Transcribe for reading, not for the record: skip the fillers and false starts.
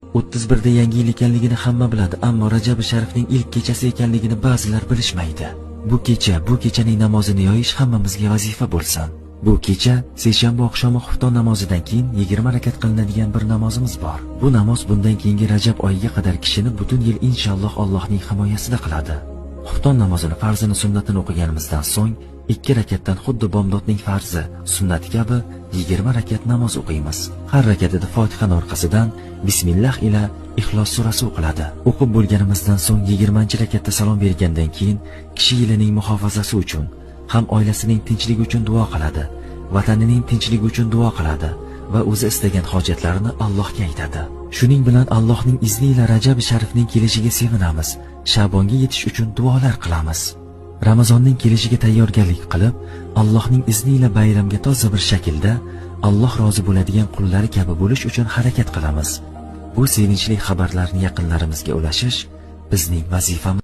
31da yangi yil ekanligini hamma biladi, ammo Rajab Sharifning ilk kechasi ekanligini ba'zilar bilishmaydi. Bu kechaning namozini yoyish hammamizga vazifa bo'lsin. Bu kecha seshanba oqshomi xufton namozidan keyin 20 rakat qilinadigan bir namozimiz bor. Bu namoz bundan keyingi Rajab oyiga qadar kishini butun yil inshaalloh Allohning himoyasida qiladi. Xufton namozini farzini sunnatini o'qiganimizdan so'ng 2 rakatdan xuddi bomdodning farzi, sunnati kabi 20 rakat namoz o'qiymiz. Har rakatida Fotihani orqasidan Bismillah ila Ixlos surasi o'qiladi. O'qib bo'lganimizdan so'ng 20-rakatda salom bergandan keyin kishi yilining muhofazasi uchun, ham oilasining tinchligi uchun duo qiladi, vatanining tinchligi uchun duo qiladi va o'zi istagan hojatlarini Allohga aytadi. Shuning bilan Allohning izni ila Rajab Sharifning kelishiga sevinamiz, Sha'bonga yetish uchun duolar qilamiz. Ramazonning kelishiga tayyorgarlik qilib, Allohning izni ila bayramga toza bir shaklda Alloh rozi bo'ladigan qullari kabi bo'lish uchun harakat qilamiz. Bu sevinchli xabarlarni yaqinlarimizga ulashish bizning vazifamiz.